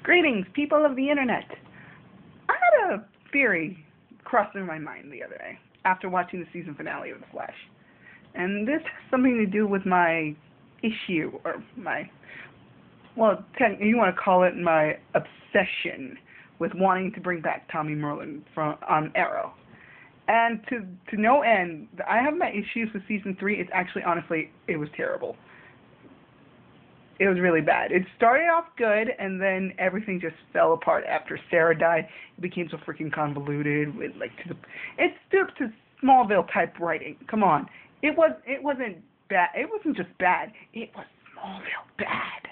Greetings, people of the internet. I had a theory cross through my mind the other day after watching the season finale of The Flash. And this has something to do with my issue, or my, well, you want to call it my obsession with wanting to bring back Tommy Merlyn from on Arrow. And to no end, I have my issues with season 3. It's actually, honestly, it was terrible. It was really bad. It started off good, and then everything just fell apart after Sarah died. It became so freaking convoluted. It stooped to Smallville type writing. Come on, it wasn't bad. It wasn't just bad. It was Smallville bad.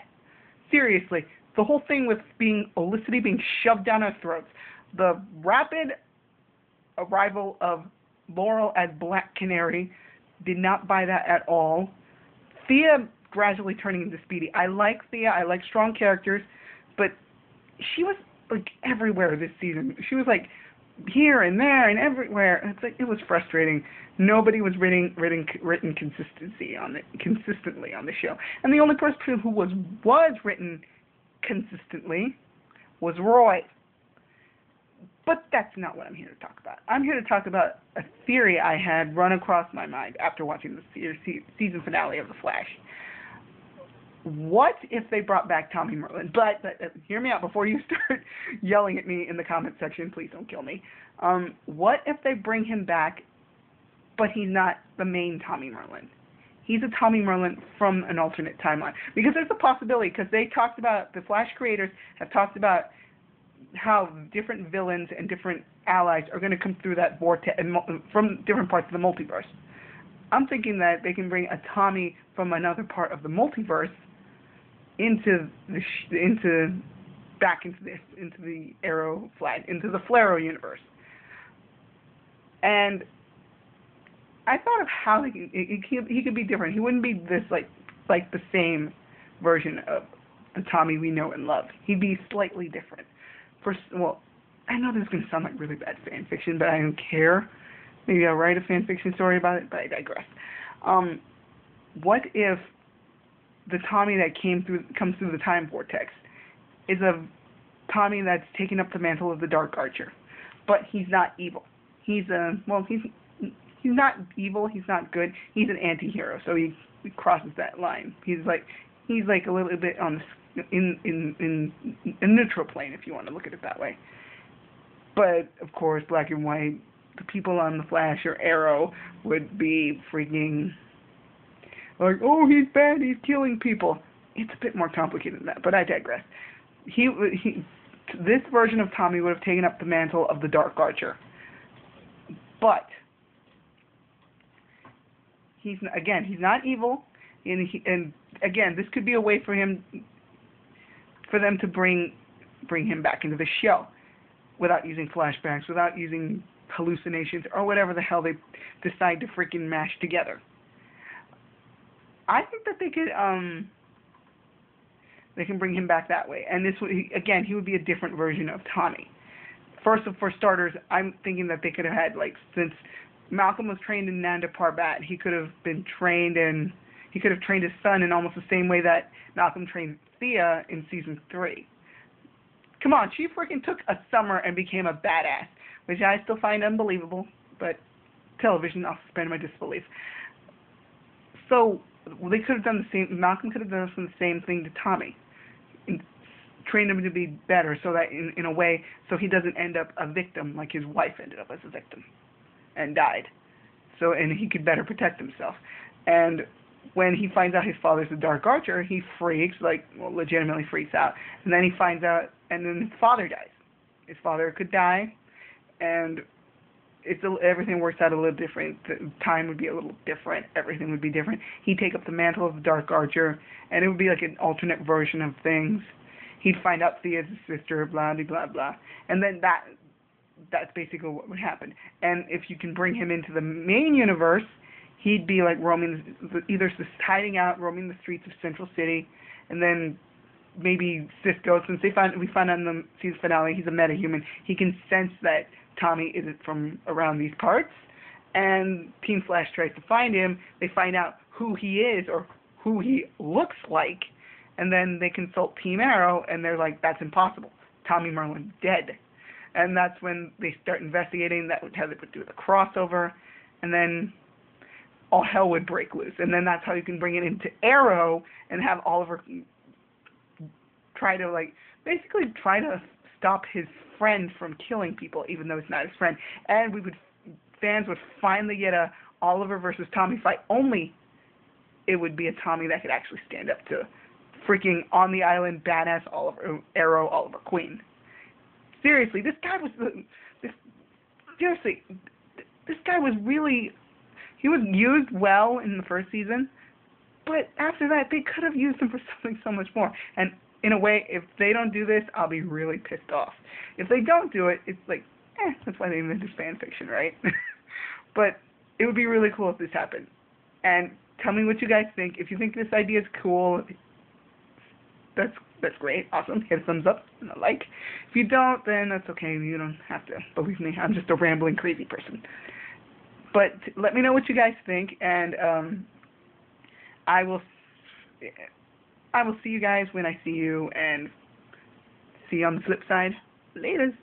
Seriously, the whole thing with Olicity being shoved down our throats, the rapid arrival of Laurel as Black Canary, did not buy that at all. Thea gradually turning into Speedy. I like Thea. I like strong characters, but she was like everywhere this season. She was like here and there and everywhere. It's like it was frustrating. Nobody was written consistently on the show, and the only person who was written consistently was Roy. But that's not what I'm here to talk about. I'm here to talk about a theory I had run across my mind after watching the season finale of The Flash. What if they brought back Tommy Merlyn? But hear me out before you start yelling at me in the comment section. Please don't kill me. What if they bring him back, but he's not the main Tommy Merlyn? He's a Tommy Merlyn from an alternate timeline. Because there's a possibility, because they talked about, the Flash creators have talked about how different villains and different allies are going to come through that vortex from different parts of the multiverse. I'm thinking that they can bring a Tommy from another part of the multiverse into the Arrow flag, into the Flarrow universe. And I thought of how he could be different. He wouldn't be this like the same version of the Tommy we know and love. He'd be slightly different. Well, I know this is going to sound like really bad fan fiction, but I don't care. Maybe I'll write a fan fiction story about it, but I digress. What if the Tommy that comes through the time vortex is a Tommy that's taken up the mantle of the Dark Archer, but he's not evil. He's not evil. He's not good. He's an anti-hero, so he crosses that line. He's like a little bit on in a neutral plane, if you want to look at it that way. But of course, black and white, the people on the Flash or Arrow would be freaking like, oh, he's bad, he's killing people. It's a bit more complicated than that, but I digress. This version of Tommy would have taken up the mantle of the Dark Archer, but he's not evil, and again, this could be a way for them to bring him back into the show without using flashbacks, without using hallucinations, or whatever the hell they decide to freaking mash together. I think that they can bring him back that way, and he would be a different version of Tommy. For starters, I'm thinking that they could have had, since Malcolm was trained in Nanda Parbat, he could have trained his son in almost the same way that Malcolm trained Thea in season 3. Come on, she freaking took a summer and became a badass, which I still find unbelievable, but television, I'll suspend my disbelief. So they could have done the same. Malcolm could have done the same thing to Tommy, and trained him to be better, so that in a way, so he doesn't end up a victim like his wife ended up as a victim and died. And he could better protect himself. And when he finds out his father's the Dark Archer, he freaks, legitimately freaks out. And then he finds out, and then his father dies. His father could die, and everything works out a little different. The time would be a little different. Everything would be different. He'd take up the mantle of the Dark Archer, and it would be like an alternate version of things. He'd find out Thea's his sister, blah, blah, blah, blah. And then that's basically what would happen. And if you can bring him into the main universe, he'd be like either hiding out, roaming the streets of Central City, and then maybe Cisco, since we find out in the season finale he's a metahuman, he can sense that Tommy isn't from around these parts, and Team Flash tries to find him. They find out who he is or who he looks like, And then they consult Team Arrow, and they're like, that's impossible. Tommy Merlyn dead. And that's when they start investigating. That would how they would do the crossover, and then all hell would break loose. And then that's how you can bring it into Arrow and have Oliver try to basically try to stop his friend from killing people, even though it's not his friend. And fans would finally get a Oliver versus Tommy fight. Only it would be a Tommy that could actually stand up to freaking on the island badass Arrow Oliver Queen. Seriously, this guy was really, he was used well in the first season, but after that they could have used him for something so much more. And in a way, if they don't do this, I'll be really pissed off. If they don't do it, it's like, that's why they invented fan fiction, right? But it would be really cool if this happened. And tell me what you guys think. If you think this idea is cool, that's great, awesome. Hit a thumbs up and a like. If you don't, then that's okay. You don't have to believe me. I'm just a rambling crazy person. But let me know what you guys think, and I will see you guys when I see you, and see you on the flip side. Laters.